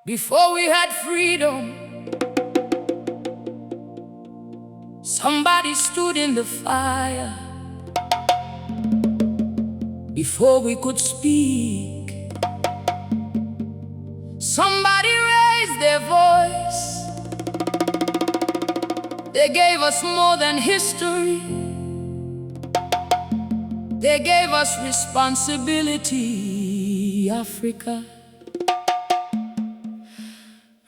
Before we had freedom, somebody stood in the fire. Before we could speak, somebody raised their voice. They gave us more than history. They gave us responsibility, Africa.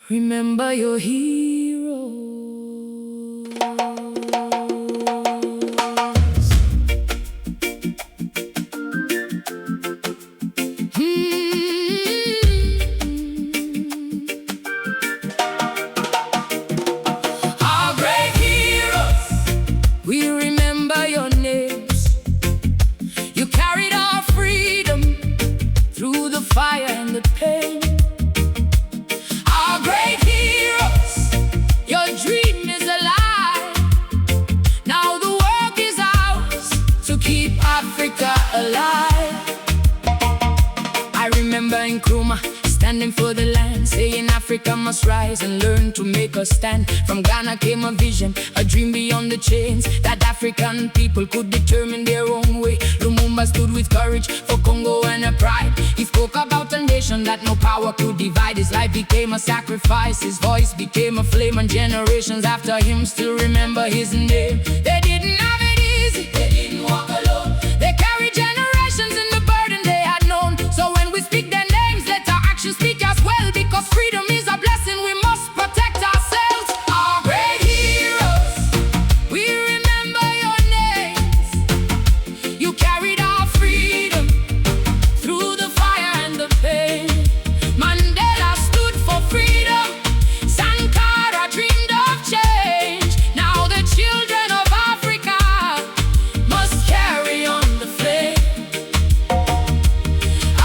Remember your heroes. Our great heroes, we remember your names. You carried our freedom through the fire and the pain. Great heroes, your dream is alive. Now the work is ours to keep Africa alive. I remember in Nkrumah, standing for the land, saying Africa must rise and learn to make a stand. From Ghana came a vision, a dream beyond the chains, that African people could determine their own way. Lumumba stood with courage for Congo and a pride. He spoke about a nation that no power could divide. His life became a sacrifice, his voice became a flame, and generations after him still remember his name. They didn't have it easy, they didn't walk alone. They carried generations in the burden they had known. So when we speak their names, let our actions speak as well, because freedom is a blessing, we must protect ourselves. Our great heroes, we remember your names. You carried our freedom through the fire and the pain. Mandela stood for freedom, Sankara dreamed of change. Now the children of Africa must carry on the flame.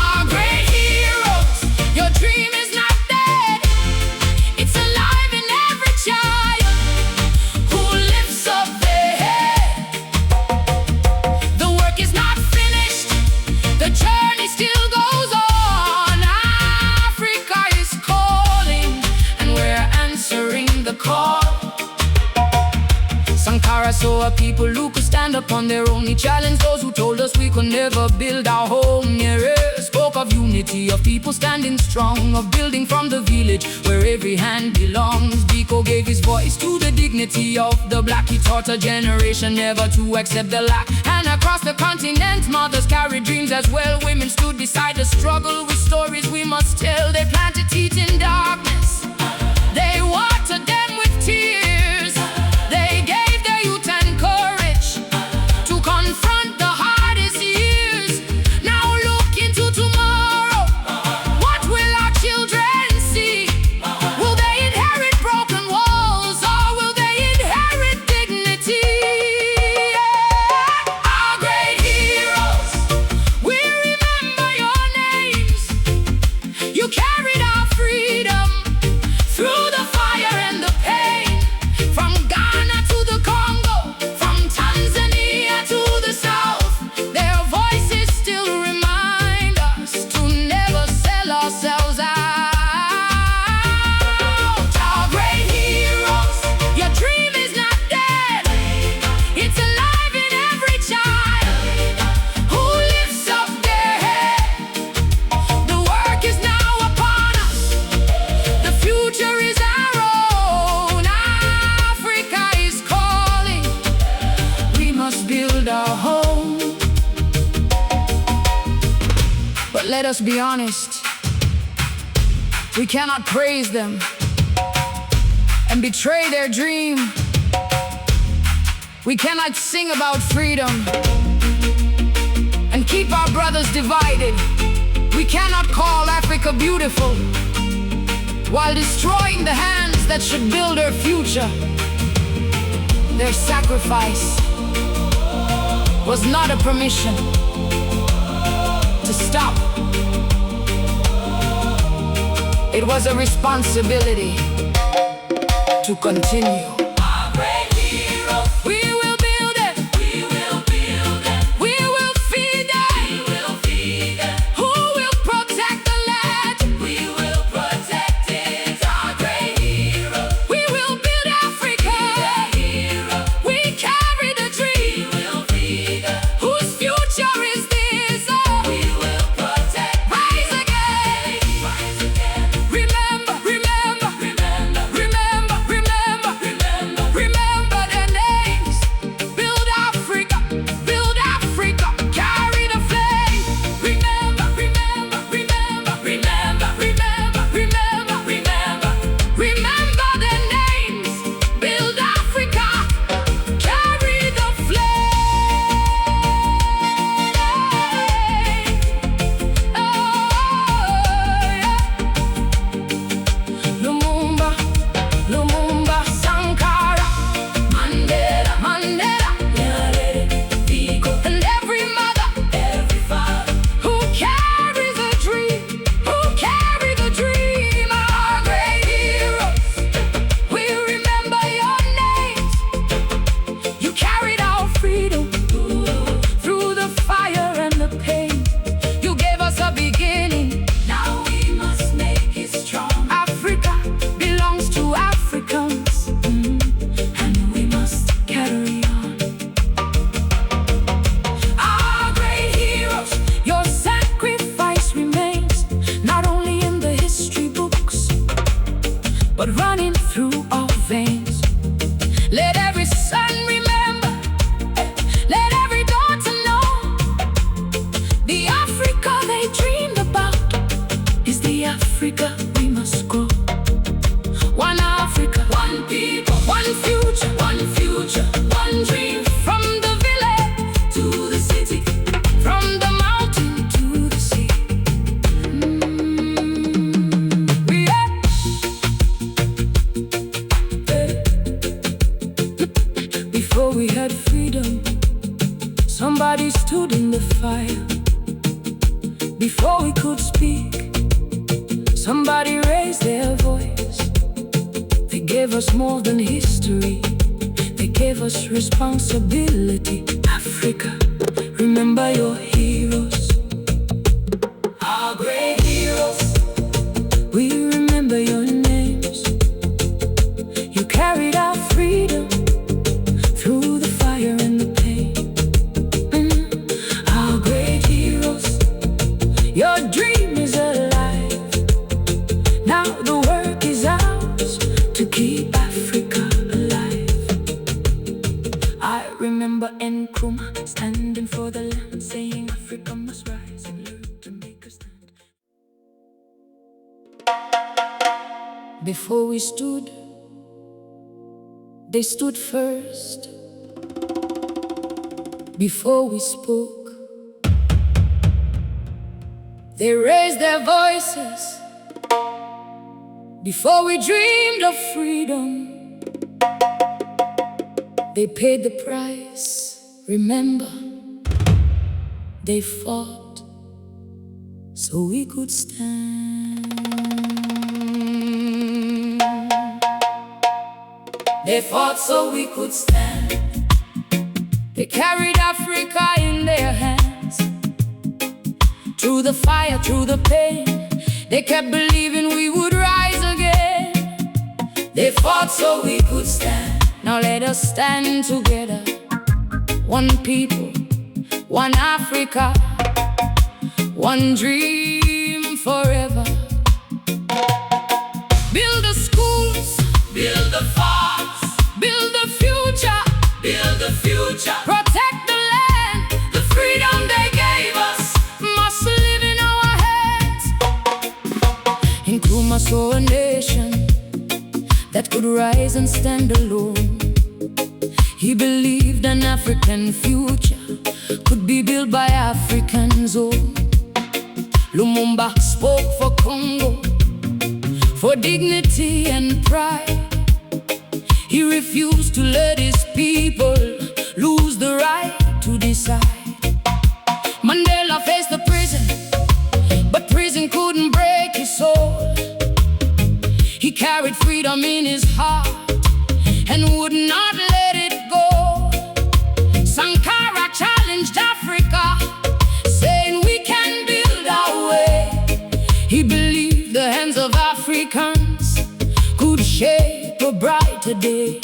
Our great heroes, your dream is not dead. It's alive in every child who lifts up their head. The work is not finished, the journey still goes on. Africa is calling, and we're answering the call. Sankara saw a people who could stand up on their own. He challenged those who told us we could never build our home. Nyerere spoke of unity, of people standing strong, of building from the village where every hand belongs. Biko gave his voice to the dignity of the black. He taught a generation never to accept the lack. And across the continent, mothers carried dreams as well. Women stood beside the struggle with stories we must tell. They planted seeds in darkness, they watered them with tears. They gave their youth and courage to confront the hardest years. Now look into tomorrow, what will our children see? Will they inherit broken walls, or will they inherit dignity? Our great heroes, we remember your names. You carried our freedom through the fire and the pain. From Ghana to the Congo, from Tanzania to the South, their voices still remind us to never sell ourselves out. Our great heroes, your dream is not dead. It's alive in every child who lifts up their head. The work is now upon us, the future is our own. Africa is calling, we must build our home. But let us be honest, we cannot praise them and betray their dream. We cannot sing about freedom and keep our brothers divided. We cannot call Africa beautiful while destroying the hands that should build her future. Their sacrifice was not a permission to stop. It was a responsibility to continue. Our great heroes, we will build it. We will build it. We will feed them. We will feed them. Who will protect the land? We will protect it. but running through our veins. Let every son remember, let every daughter know, the Africa they dreamed about is the Africa we must grow. One Africa, one people, one future, one dream. From the village to the city, from the mountain to the sea. Before we had freedom, somebody stood in the fire. Before we could speak, somebody raised their voice. They gave us more than history, they gave us responsibility. Africa, remember your heroes, our great heroes. We remember your names. You carried our freedom through the fire and the pain. Our great heroes, your dream is alive. Now the work is ours to keep Africa alive. I remember Nkrumah standing for the land, saying Africa must rise and learn to make a stand. Before we stood, they stood first. Before we spoke, they raised their voices. Before we dreamed of freedom, they paid the price. Remember, they fought so we could stand. They fought so we could stand. They carried Africa in their hands. Through the fire, through the pain, they kept believing we would rise again. They fought so we could stand. Now let us stand together. One people, one Africa, one dream forever. Build the schools, build the farms, build the future, build the future. Protect the land, the freedom they gave us must live in our hands. Nkrumah saw a nation that could rise and stand alone. He believed an African future could be built by Africans own. Lumumba spoke for Congo, for dignity and pride. He refused to let his people lose the right to decide. Mandela faced the prison, but prison couldn't break his soul. He carried freedom in his heart and would not let it go. Sankara challenged Africa, saying we can build our way. He believed the hands of Africans could shape a brighter day.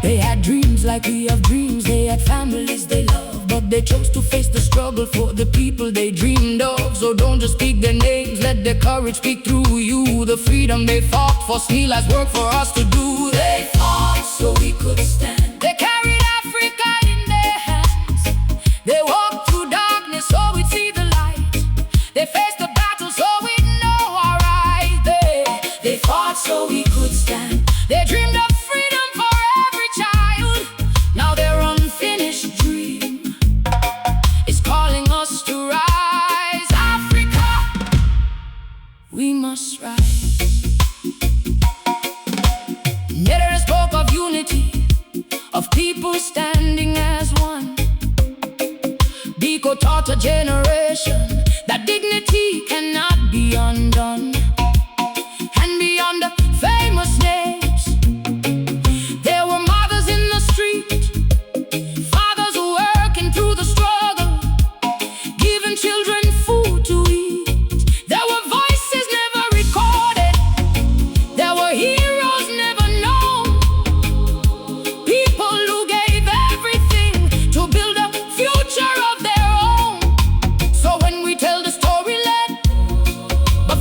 They had dreams like we have dreams. They had families they loved, but they chose to face the struggle for the people they dreamed of. So don't just speak their names, let their courage speak through you. The freedom they fought for still has work for us to do. They fought so we could stand. They carried Africa in their hands. They walked through darkness so we'd see the light. They faced the battle so we'd know our right. They fought so we could stand. They dreamed of freedom for every child. Now their unfinished dream is calling us to rise. Africa, we must rise. Nyerere spoke of unity, of people standing as one. Biko taught a generation that dignity cannot be undone. And beyond the famous names, there were mothers in the street, fathers working through the struggle, giving children food to eat. There were voices never recorded, there were heroes never known, people who gave everything to build a future of their own. So when we tell the story, let but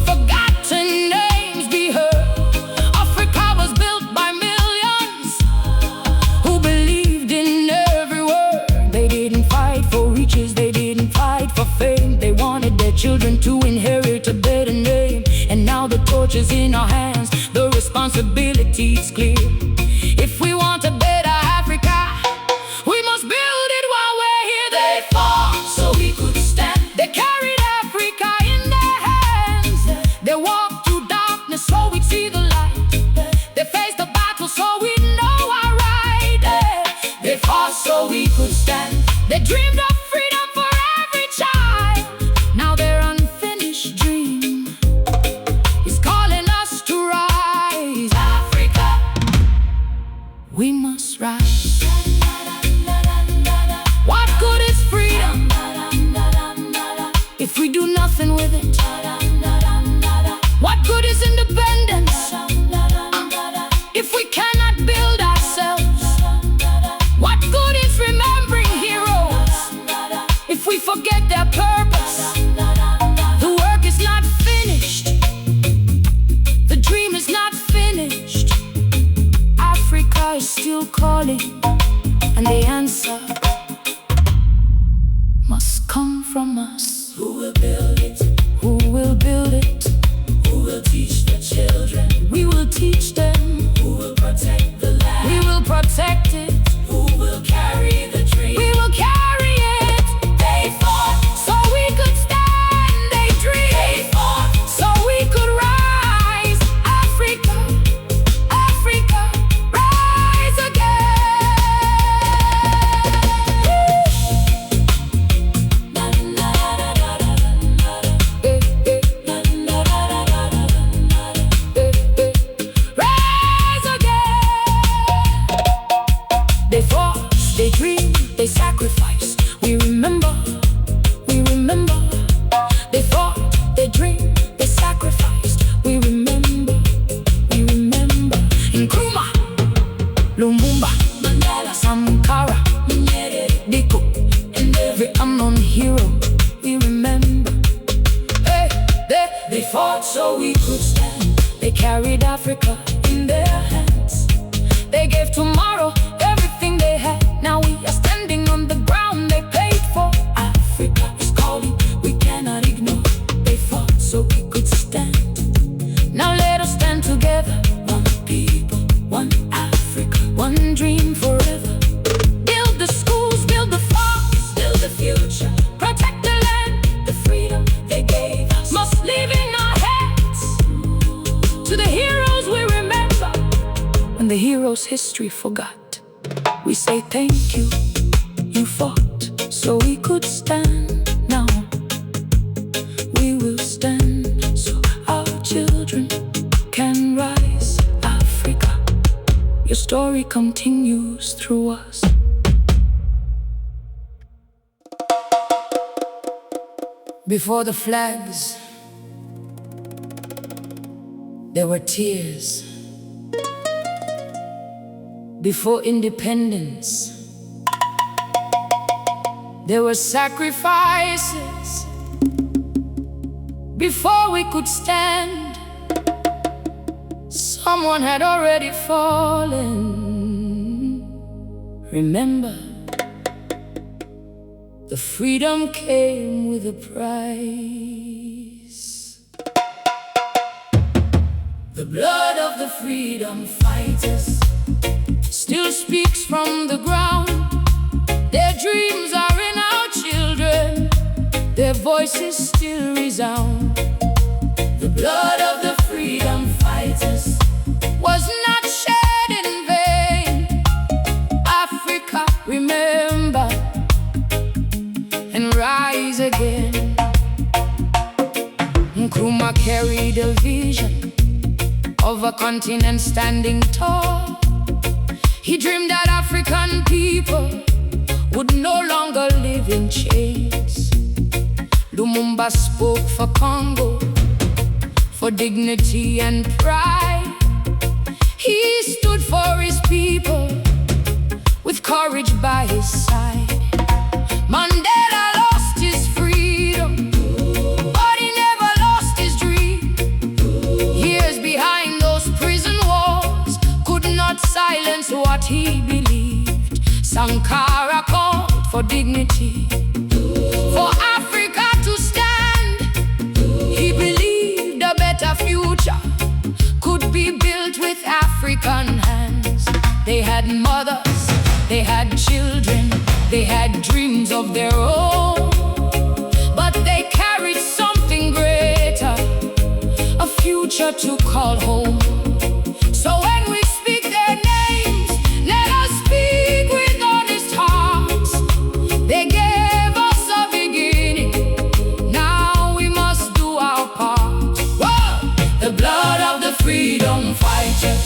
responsibility is clear. If we want a better Africa, we must build it while we're here. They fought so we could stand. They carried Africa in their hands. They walked through darkness so we'd see the light. They faced the battle so we'd know our right. They fought so we could stand. They dreamed of freedom for every child. Now their unfinished dream is calling us to rise. Africa, we must rise. What good is freedom if we do nothing with it? What good is independence if we cannot build ourselves? What good is remembering heroes if we forget their purpose? The work is not finished. The dream is not finished. Africa is still calling, and the answer must come from us. Who will build it? Who will build it? Who will teach the children? We will teach them. Who will protect the land? We will protect it. Who will carry the dream? We will carry it. They fought so we could stand. They dreamed. They fought so we could rise. Africa, Africa, rise Rise again. They fought, they dreamed, they sacrificed. We remember, we remember. They fought, they dreamed, they sacrificed. We remember, we remember. Nkrumah, Lumumba, Mandela, Sankara, Diko, and every unknown hero. We remember. Hey, they fought so we could stand. They carried Africa in their hands. They gave tomorrow everything they had. Now we are standing on the ground they paid for. Africa is calling, we cannot ignore. They fought so we could stand. Now let us stand together. One people, one Africa, one dream forever. Build the schools, build the farms, build the future. Protect the land, the freedom they gave us must live in our heads. To the heroes we remember, when the heroes' history forgot, we say thank you. You fought so we could stand. Now we will stand so our children can rise. Africa, your story continues through us. Before the flags, there were tears. Before independence, there were sacrifices. Before we could stand, someone had already fallen. Remember, the freedom came with a price. The blood of the freedom fighters still speaks from the ground. Their dreams are in our children. Their voices still resound. The blood of the freedom fighters was not shed in vain. Africa, remember and rise again. Nkrumah carried a vision of a continent standing tall. He dreamed that African people would no longer live in chains. Lumumba spoke for Congo, for dignity and pride. He stood for his people with courage by his side. Mandela lost his freedom, but he never lost his dream. Years behind those prison walls could not silence what he believed. Sankara called for dignity, for Africa to stand. He believed a better future could be built with They had dreams of their own, but they carried something greater, a future to call home. So when we speak their names, let us speak with honest hearts. They gave us a beginning, now we must do our part. Whoa! The blood of the freedom fighters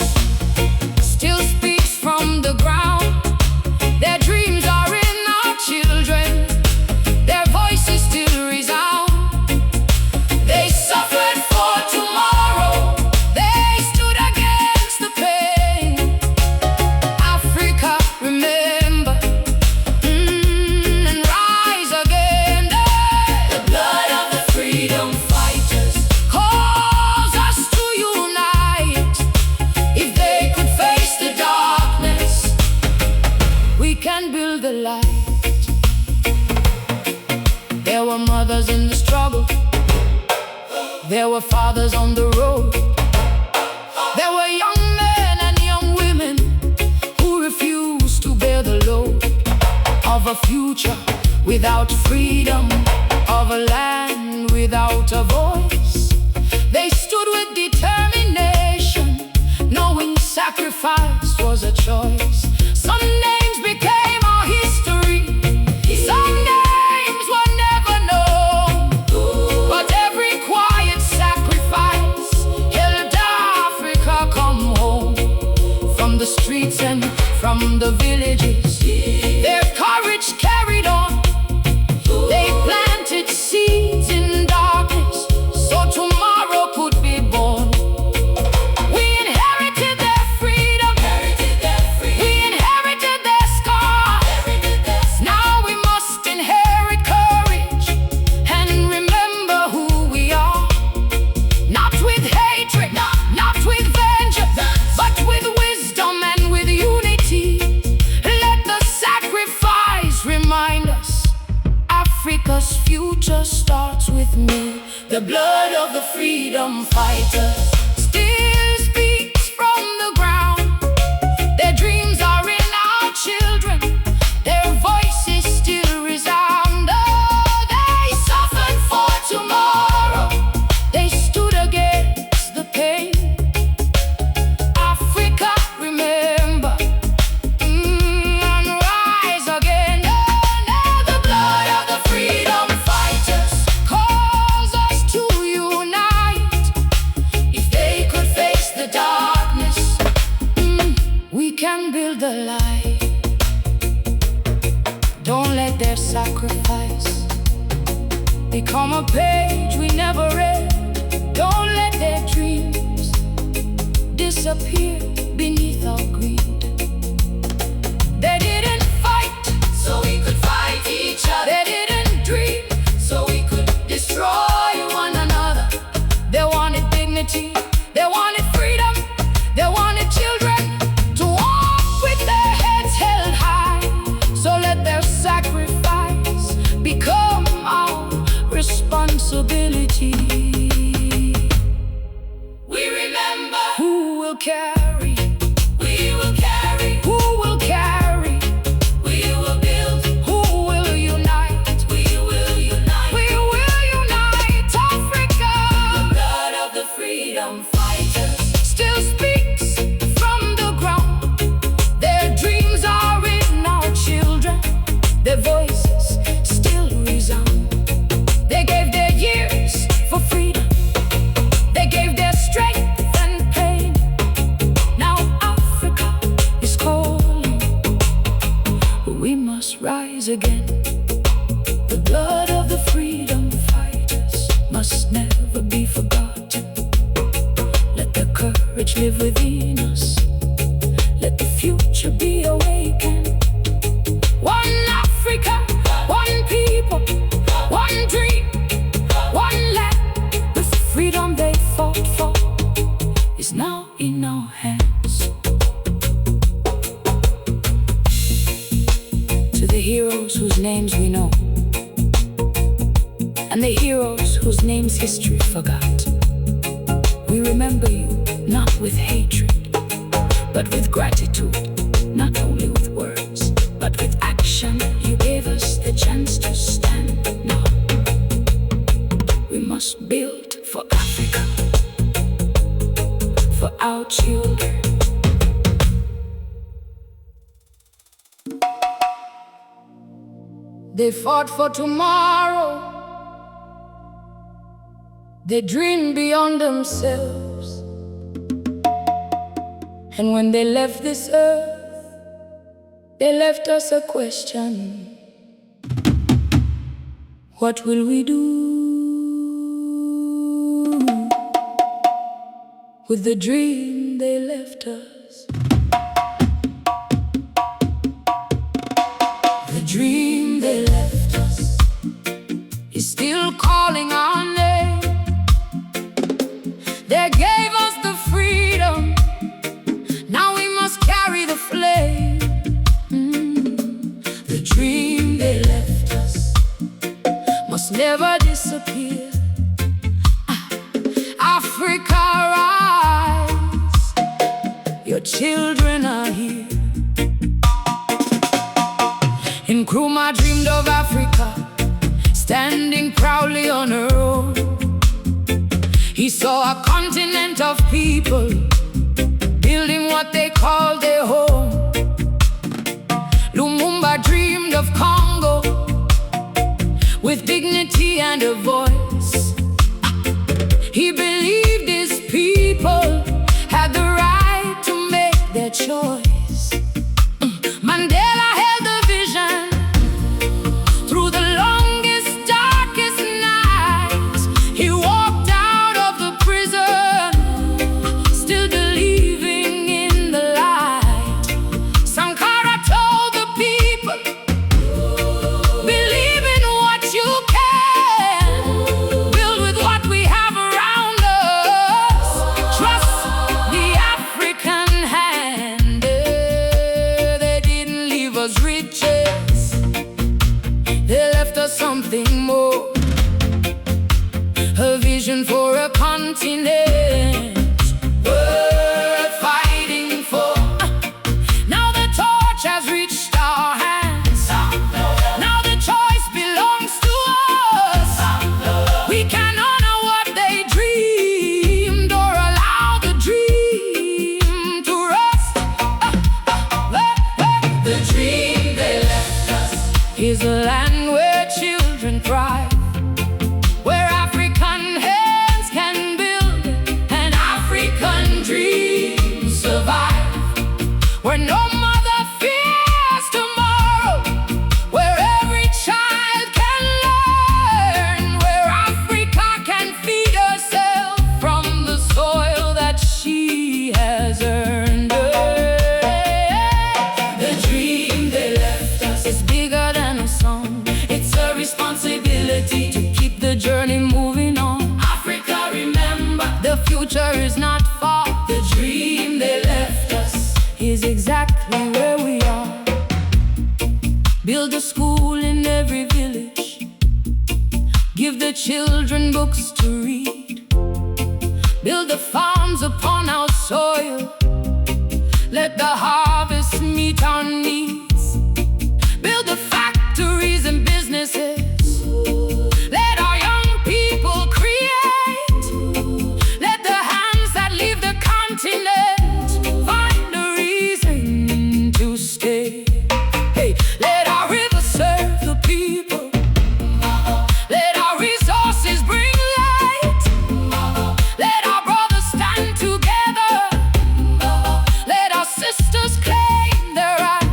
still speaks from the ground. Their dreams are in our children, their voices still resound. They suffered for tomorrow, they stood against the pain. Africa, remember, and rise again. The blood of the freedom fighters calls us to unite. If they could face the darkness, we can build the light. There were mothers in the struggle, there were fathers on the road, there were young men and young women who refused to bear the load of a future without freedom, of a land without a voice. They stood with determination, knowing sacrifice was a choice. Some names became our history, some names were never known, but every quiet sacrifice helped Africa come home. From the streets and from the villages, their courage carried on. They planted seeds in darkness so tomorrow could be born. We inherited their freedom, we inherited their scars. Now we must inherit courage and remember who we are. Not with hatred, not with vengeance, but with wisdom and with unity. Let the sacrifice remind us Africa's future starts with me. The blood of the freedom fighters still speaks from the ground. Their dreams are in our children, their voices still resound. Oh, they suffered for tomorrow, they stood against the pain. Africa, remember, and rise again. Oh, the blood of the freedom fighters calls us to unite. If they could face the darkness, we can build the light. Don't let their sacrifice become a page we never read. Don't let their dreams disappear beneath our greed. They didn't fight so we could fight each other. They didn't dream so we could destroy one another. They wanted dignity, they wanted freedom, they wanted children to walk with their heads held high. So let their sacrifice become our responsibility. We remember who will carry, we will carry, who will carry, we will build, who will unite, we will unite, we will unite Africa. The blood of the freedom fighters still speaks from the ground. Their dreams are in our children, their voices still resound. They gave their years for freedom, they gave their strength and pain. Now Africa is calling, we must rise again. The blood of the freedom fighters must never be forgotten. Let the courage live within us, let the future be awakened. One Africa, one people, one dream, one land. The freedom they fought for is now in our hands. To the heroes whose names we know, and the heroes whose names history forgot, we remember you not with hatred, but with gratitude. Not only with words, but with action. You chance to stand now. We must build for Africa, for our children. They fought for tomorrow. They dreamed beyond themselves. And when they left this earth, they left us a question. What will we do with the dream they left us? The dream they left us is still calling our name. They gave us the freedom, now we must carry the flame. The dream they left us must never disappear. Africa, rise, your children are here. In Nkrumah dreamed of Africa, standing proudly on her own. He saw a continent of people, building what they called their home. Lumumba dreamed of Congo, with dignity and a voice. He believed his people had the right to make their choice. Mandela held the vision through the longest, darkest nights. He walked out of the prison, still believing in the light. Sankara told the people, believe in what you can, build with what we have around us, trust the African hand. They didn't leave us riches, they left us something more, a vision for a continent worth fighting for. Now the torch has reached our hands, now the choice belongs to us. We can honor what they dreamed, or allow the dream to rust. The dream they left us is a land where children thrive, where African hands can build and African dreams survive, where no mother fears tomorrow, where every child can learn, where Africa can feed herself from the soil that she has earned. The dream they left us is bigger than a song. It's a responsibility to keep the journey moving on. Africa, remember, the future is not far. The dream they left us is exactly where we are. Build a school in every village, give the children books to read, build the farms upon our soil, let the harvest meet our needs, build the factories and businesses, let our young people create, let the hands that leave the continent find a reason to stay. Hey, let our rivers serve the people, let our resources bring light, let our brothers stand together, let our sisters claim their right.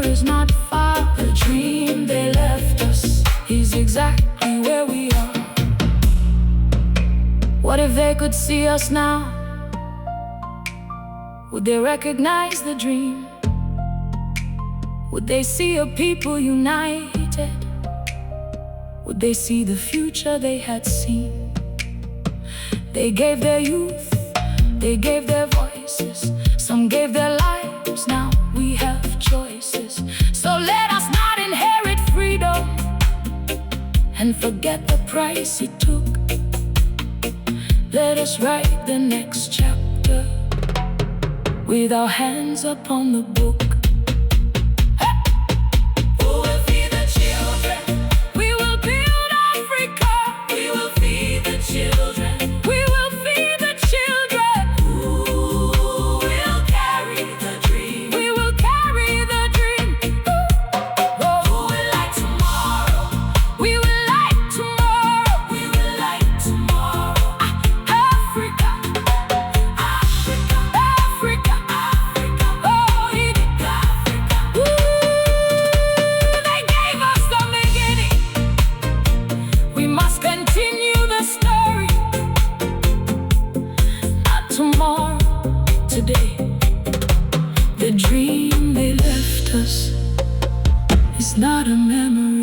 is not far. The dream they left us is exactly where we are. What if they could see us now? Would they recognize the dream? Would they see a people united? Would they see the future they had seen? They gave their youth, they gave their voices, some gave their lives, now we have choices. So let us not inherit freedom and forget the price it took. Let us write the next chapter with our hands upon the book. Who will feed the children? We will build Africa. We will feed the children. We will feed the children. Who will carry the dream? We will carry the dream. Who will light tomorrow? We will light tomorrow. We will light tomorrow. Africa, Africa, Africa, Africa. Oh, Africa. They gave us the beginning. We must continue the story. Not tomorrow, today. The dream they left us is not a memory.